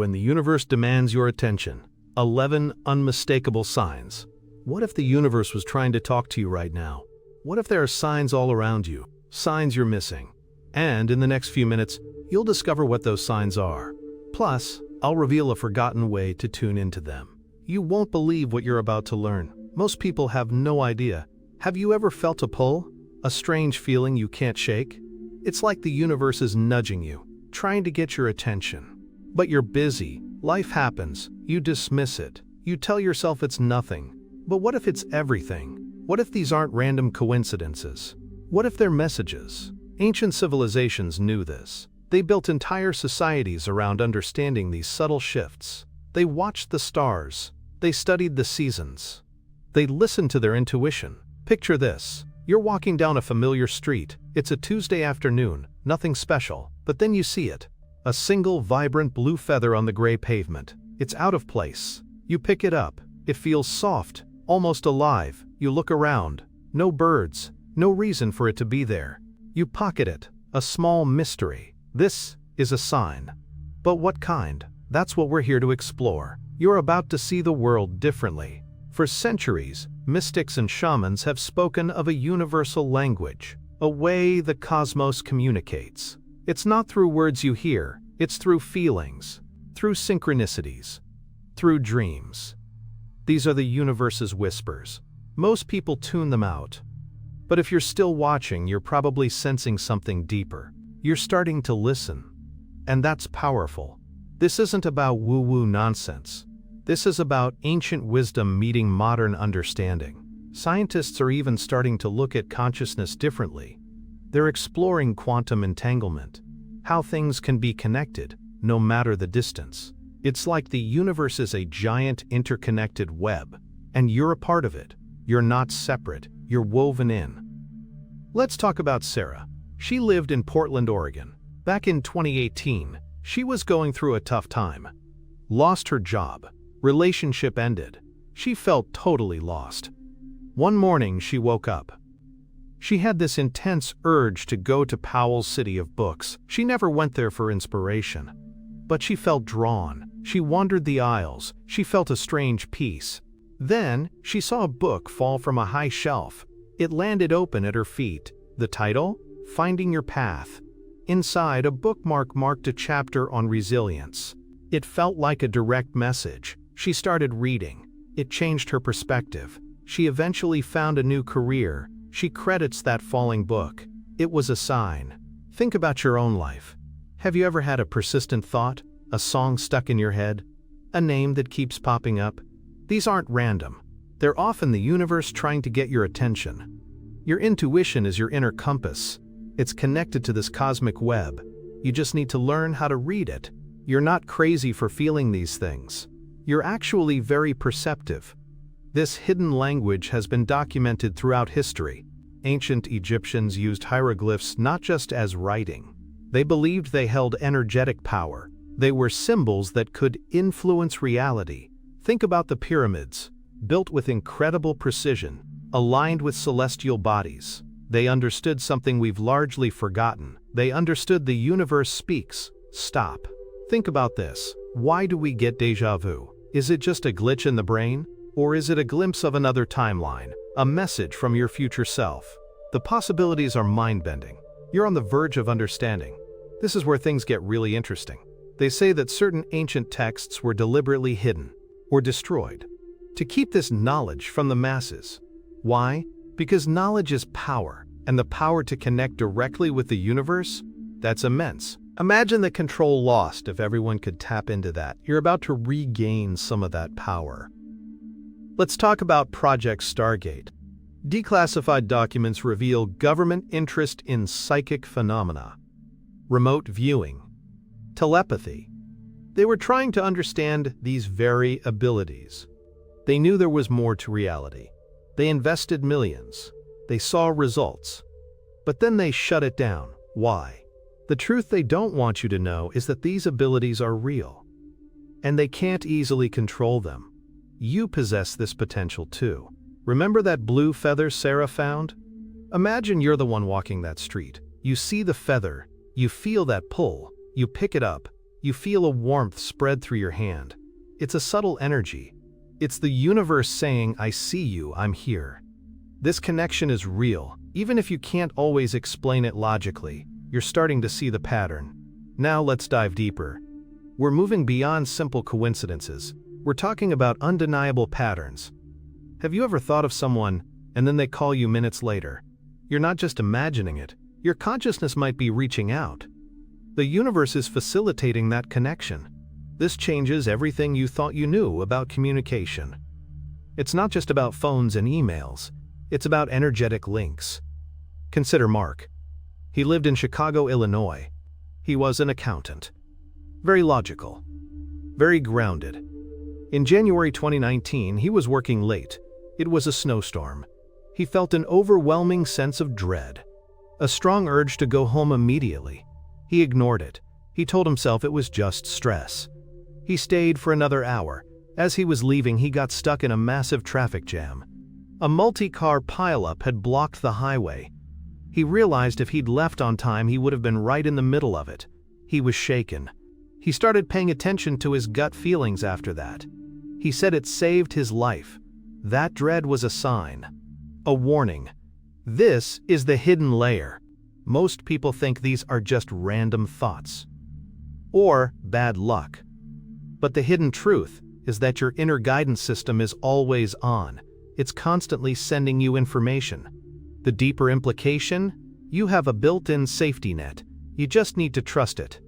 when the universe demands your attention. 11 unmistakable signs. What if the universe was trying to talk to you right now? What if there are signs all around you, signs you're missing? And in the next few minutes, you'll discover what those signs are. Plus, I'll reveal a forgotten way to tune into them. You won't believe what you're about to learn. Most people have no idea. Have you ever felt a pull? A strange feeling you can't shake? It's like the universe is nudging you, trying to get your attention. But you're busy, life happens, you dismiss it. You tell yourself it's nothing. But what if it's everything? What if these aren't random coincidences? What if they're messages? Ancient civilizations knew this. They built entire societies around understanding these subtle shifts. They watched the stars. They studied the seasons. They listened to their intuition. Picture this. You're walking down a familiar street. It's a Tuesday afternoon, nothing special, but then you see it. A single vibrant blue feather on the gray pavement. It's out of place. You pick it up. It feels soft, almost alive. You look around. No birds. No reason for it to be there. You pocket it. A small mystery. This is a sign. But what kind? That's what we're here to explore. You're about to see the world differently. For centuries, mystics and shamans have spoken of a universal language, a way the cosmos communicates. It's not through words you hear, it's through feelings, through synchronicities, through dreams. These are the universe's whispers. Most people tune them out. But if you're still watching, you're probably sensing something deeper. You're starting to listen. And that's powerful. This isn't about woo-woo nonsense. This is about ancient wisdom meeting modern understanding. Scientists are even starting to look at consciousness differently. They're exploring quantum entanglement, how things can be connected, no matter the distance. It's like the universe is a giant interconnected web, and you're a part of it. You're not separate, you're woven in. Let's talk about Sarah. She lived in Portland, Oregon. Back in 2018, she was going through a tough time. Lost her job. Relationship ended. She felt totally lost. One morning, she woke up. She had this intense urge to go to Powell's City of Books. She never went there for inspiration. But she felt drawn. She wandered the aisles. She felt a strange peace. Then, she saw a book fall from a high shelf. It landed open at her feet. The title? Finding Your Path. Inside, a bookmark marked a chapter on resilience. It felt like a direct message. She started reading. It changed her perspective. She eventually found a new career. She credits that falling book. It was a sign. Think about your own life. Have you ever had a persistent thought? A song stuck in your head? A name that keeps popping up? These aren't random. They're often the universe trying to get your attention. Your intuition is your inner compass. It's connected to this cosmic web. You just need to learn how to read it. You're not crazy for feeling these things. You're actually very perceptive. This hidden language has been documented throughout history. Ancient Egyptians used hieroglyphs not just as writing. They believed they held energetic power. They were symbols that could influence reality. Think about the pyramids, built with incredible precision, aligned with celestial bodies. They understood something we've largely forgotten. They understood the universe speaks. Stop. Think about this. Why do we get déjà vu? Is it just a glitch in the brain? Or is it a glimpse of another timeline? A message from your future self? The possibilities are mind-bending. You're on the verge of understanding. This is where things get really interesting. They say that certain ancient texts were deliberately hidden or destroyed to keep this knowledge from the masses. Why? Because knowledge is power, and the power to connect directly with the universe, that's immense. Imagine the control lost if everyone could tap into that. You're about to regain some of that power. Let's talk about Project Stargate. Declassified documents reveal government interest in psychic phenomena, remote viewing, telepathy. They were trying to understand these very abilities. They knew there was more to reality. They invested millions. They saw results. But then they shut it down. Why? The truth they don't want you to know is that these abilities are real, and they can't easily control them. You possess this potential too. Remember that blue feather Sarah found? Imagine you're the one walking that street. You see the feather, you feel that pull, you pick it up, You feel a warmth spread through your hand. It's a subtle energy. It's the universe saying, I see you, I'm here. This connection is real. Even if you can't always explain it logically, you're starting to see the pattern. Now let's dive deeper. We're moving beyond simple coincidences. We're talking about undeniable patterns. Have you ever thought of someone, and then they call you minutes later? You're not just imagining it. Your consciousness might be reaching out. The universe is facilitating that connection. This changes everything you thought you knew about communication. It's not just about phones and emails. It's about energetic links. Consider Mark. He lived in Chicago, Illinois. He was an accountant. Very logical. Very grounded. In January 2019, he was working late. It was a snowstorm. He felt an overwhelming sense of dread. A strong urge to go home immediately. He ignored it. He told himself it was just stress. He stayed for another hour. As he was leaving, he got stuck in a massive traffic jam. A multi-car pileup had blocked the highway. He realized if he'd left on time, he would have been right in the middle of it. He was shaken. He started paying attention to his gut feelings after that. He said it saved his life. That dread was a sign. A warning. This is the hidden layer. Most people think these are just random thoughts. Or bad luck. But the hidden truth is that your inner guidance system is always on. It's constantly sending you information. The deeper implication? You have a built-in safety net. You just need to trust it.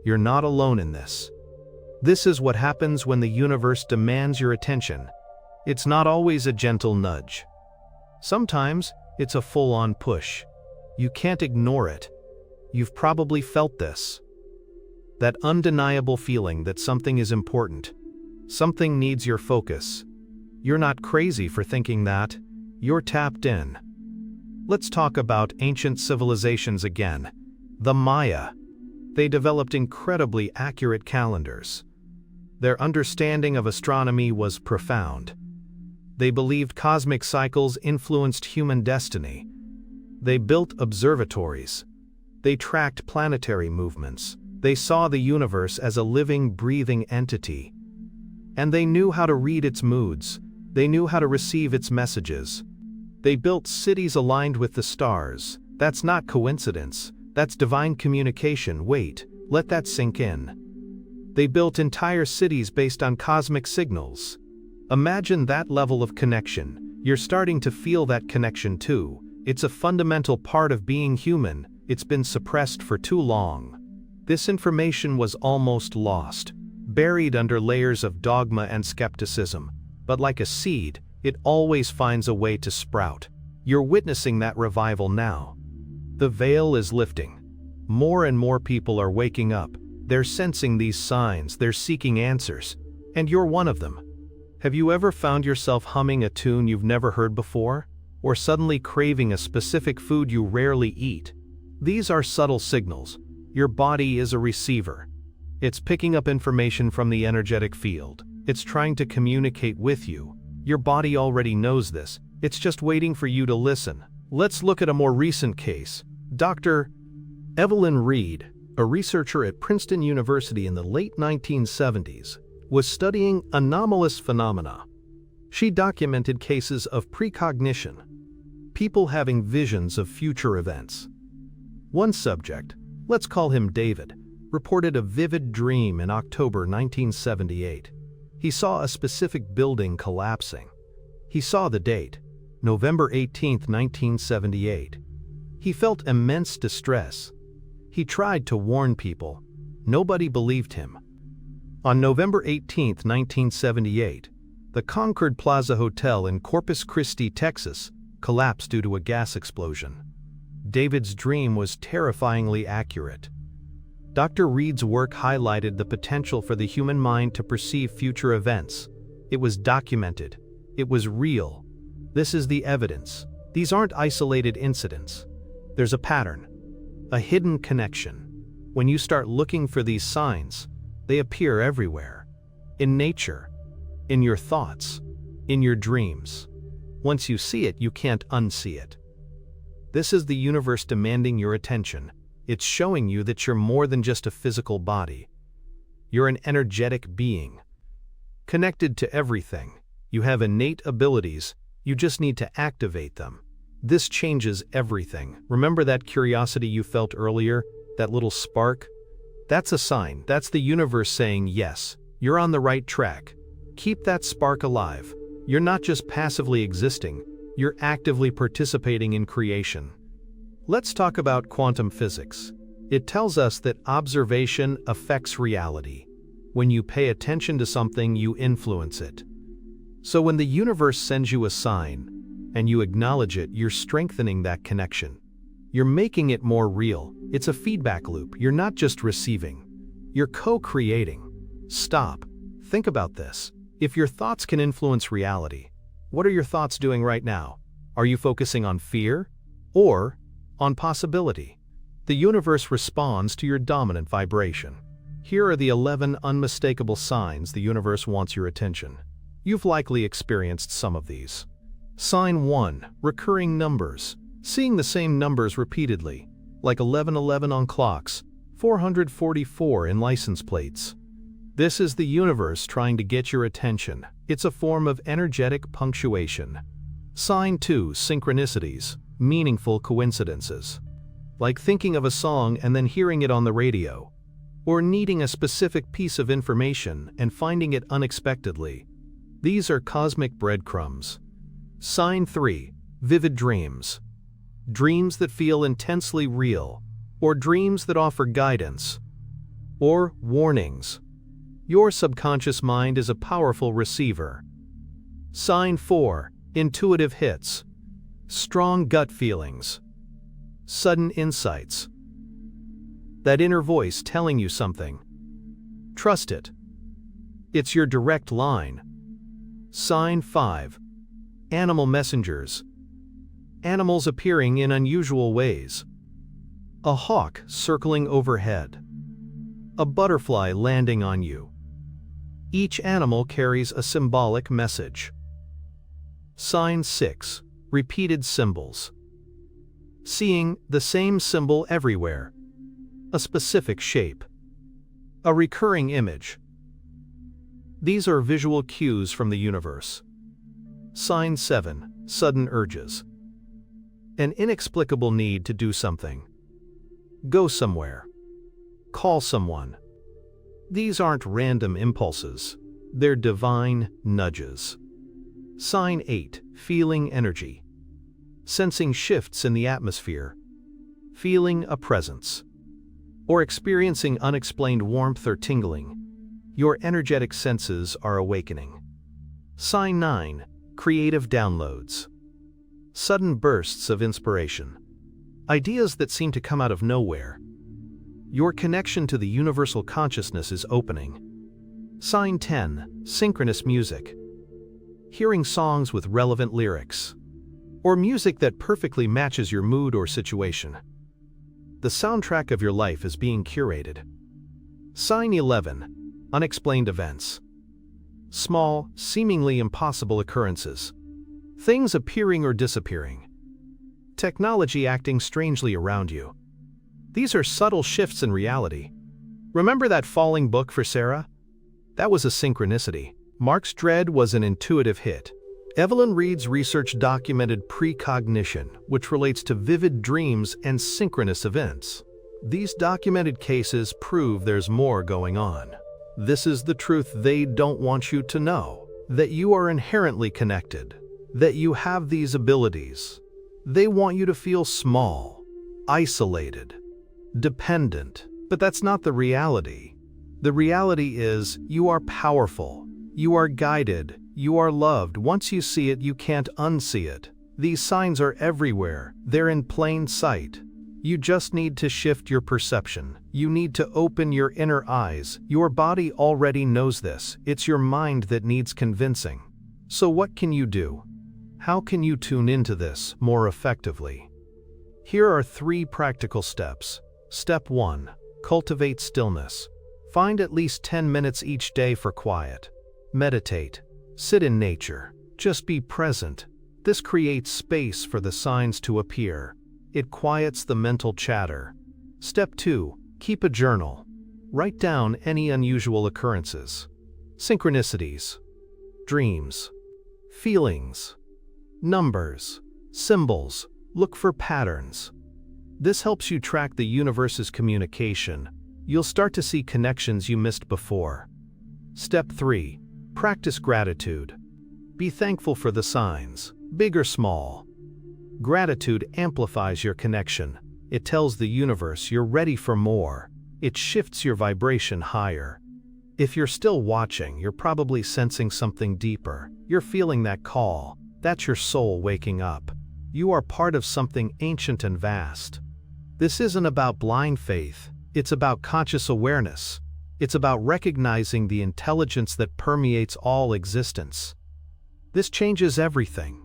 You're not alone in this. This is what happens when the universe demands your attention. It's not always a gentle nudge. Sometimes it's a full-on push. You can't ignore it. You've probably felt this. That undeniable feeling that something is important. Something needs your focus. You're not crazy for thinking that. You're tapped in. Let's talk about ancient civilizations again. The Maya. They developed incredibly accurate calendars. Their understanding of astronomy was profound. They believed cosmic cycles influenced human destiny. They built observatories. They tracked planetary movements. They saw the universe as a living, breathing entity. And they knew how to read its moods. They knew how to receive its messages. They built cities aligned with the stars. That's not coincidence. That's divine communication. Wait, let that sink in. They built entire cities based on cosmic signals. Imagine that level of connection. You're starting to feel that connection too. It's a fundamental part of being human. It's been suppressed for too long. This information was almost lost, buried under layers of dogma and skepticism. But like a seed, it always finds a way to sprout. You're witnessing that revival now. The veil is lifting. More and more people are waking up. They're sensing these signs, they're seeking answers. And you're one of them. Have you ever found yourself humming a tune you've never heard before? Or suddenly craving a specific food you rarely eat? These are subtle signals. Your body is a receiver. It's picking up information from the energetic field. It's trying to communicate with you. Your body already knows this. It's just waiting for you to listen. Let's look at a more recent case. Dr. Evelyn Reed, a researcher at Princeton University in the late 1970s, was studying anomalous phenomena. She documented cases of precognition, people having visions of future events. One subject, let's call him David, reported a vivid dream in October 1978. He saw a specific building collapsing. He saw the date, November 18, 1978. He felt immense distress. He tried to warn people. Nobody believed him. On November 18, 1978, the Concord Plaza Hotel in Corpus Christi, Texas, collapsed due to a gas explosion. David's dream was terrifyingly accurate. Dr. Reed's work highlighted the potential for the human mind to perceive future events. It was documented. It was real. This is the evidence. These aren't isolated incidents. There's a pattern, a hidden connection. When you start looking for these signs, they appear everywhere. In nature, in your thoughts, in your dreams. Once you see it, you can't unsee it. This is the universe demanding your attention. It's showing you that you're more than just a physical body. You're an energetic being, connected to everything. You have innate abilities, you just need to activate them. This changes everything. Remember that curiosity you felt earlier? That little spark? That's a sign. That's the universe saying, yes, you're on the right track. Keep that spark alive. You're not just passively existing, you're actively participating in creation. Let's talk about quantum physics. It tells us that observation affects reality. When you pay attention to something, you influence it. So when the universe sends you a sign, and you acknowledge it, you're strengthening that connection. You're making it more real. It's a feedback loop. You're not just receiving. You're co-creating. Stop. Think about this. If your thoughts can influence reality, what are your thoughts doing right now? Are you focusing on fear or on possibility? The universe responds to your dominant vibration. Here are the 11 unmistakable signs the universe wants your attention. You've likely experienced some of these. Sign 1. Recurring numbers. Seeing the same numbers repeatedly, like 1111 on clocks, 444 in license plates. This is the universe trying to get your attention. It's a form of energetic punctuation. Sign 2. Synchronicities. Meaningful coincidences. Like thinking of a song and then hearing it on the radio, or needing a specific piece of information and finding it unexpectedly. These are cosmic breadcrumbs. Sign 3. Vivid dreams. Dreams that feel intensely real, or dreams that offer guidance, or warnings. Your subconscious mind is a powerful receiver. Sign 4. Intuitive hits. Strong gut feelings. Sudden insights. That inner voice telling you something. Trust it. It's your direct line. Sign 5. Animal messengers. Animals appearing in unusual ways. A hawk circling overhead. A butterfly landing on you. Each animal carries a symbolic message. Sign 6. Repeated symbols. Seeing the same symbol everywhere. A specific shape. A recurring image. These are visual cues from the universe. Sign 7. Sudden urges. An inexplicable need to do something. Go somewhere. Call someone. These aren't random impulses. They're divine nudges. Sign 8. Feeling energy. Sensing shifts in the atmosphere. Feeling a presence. Or experiencing unexplained warmth or tingling. Your energetic senses are awakening. Sign 9. Creative downloads. Sudden bursts of inspiration. Ideas that seem to come out of nowhere. Your connection to the universal consciousness is opening. Sign 10. Synchronous music. Hearing songs with relevant lyrics. Or music that perfectly matches your mood or situation. The soundtrack of your life is being curated. Sign 11. Unexplained events. Small, seemingly impossible occurrences. Things appearing or disappearing. Technology acting strangely around you. These are subtle shifts in reality. Remember that falling book for Sarah? That was a synchronicity. Mark's dread was an intuitive hit. Evelyn Reed's research documented precognition, which relates to vivid dreams and synchronous events. These documented cases prove there's more going on. This is the truth they don't want you to know. That you are inherently connected. That you have these abilities. They want you to feel small, isolated, dependent. But that's not the reality. The reality is you are powerful. You are guided. You are loved. Once you see it, you can't unsee it. These signs are everywhere. They're in plain sight. You just need to shift your perception. You need to open your inner eyes. Your body already knows this. It's your mind that needs convincing. So what can you do? How can you tune into this more effectively? Here are 3 practical steps. Step 1. Cultivate stillness. Find at least 10 minutes each day for quiet. Meditate. Sit in nature. Just be present. This creates space for the signs to appear. It quiets the mental chatter. Step 2. Keep a journal. Write down any unusual occurrences, synchronicities, dreams, feelings, numbers, symbols. Look for patterns. This helps you track the universe's communication. You'll start to see connections you missed before. Step 3. Practice gratitude. Be thankful for the signs, big or small. Gratitude amplifies your connection. It tells the universe you're ready for more. It shifts your vibration higher. If you're still watching, you're probably sensing something deeper. You're feeling that call. That's your soul waking up. You are part of something ancient and vast. This isn't about blind faith. It's about conscious awareness. It's about recognizing the intelligence that permeates all existence. This changes everything.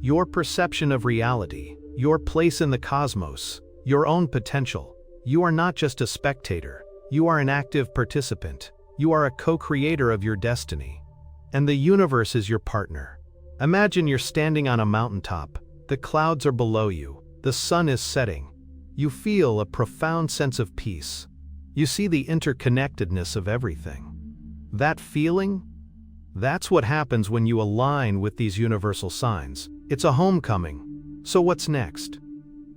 Your perception of reality, your place in the cosmos, your own potential. You are not just a spectator. You are an active participant. You are a co-creator of your destiny. And the universe is your partner. Imagine you're standing on a mountaintop. The clouds are below you. The sun is setting. You feel a profound sense of peace. You see the interconnectedness of everything. That feeling? That's what happens when you align with these universal signs. It's a homecoming. So what's next?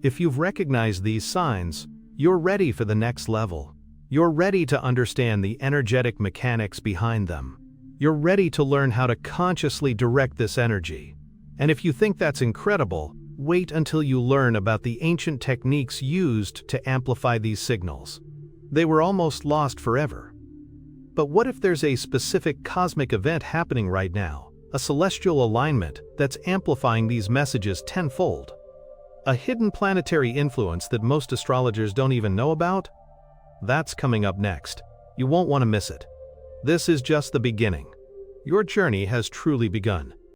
If you've recognized these signs, you're ready for the next level. You're ready to understand the energetic mechanics behind them. You're ready to learn how to consciously direct this energy. And if you think that's incredible, wait until you learn about the ancient techniques used to amplify these signals. They were almost lost forever. But what if there's a specific cosmic event happening right now, a celestial alignment that's amplifying these messages tenfold? A hidden planetary influence that most astrologers don't even know about? That's coming up next. You won't want to miss it. This is just the beginning. Your journey has truly begun.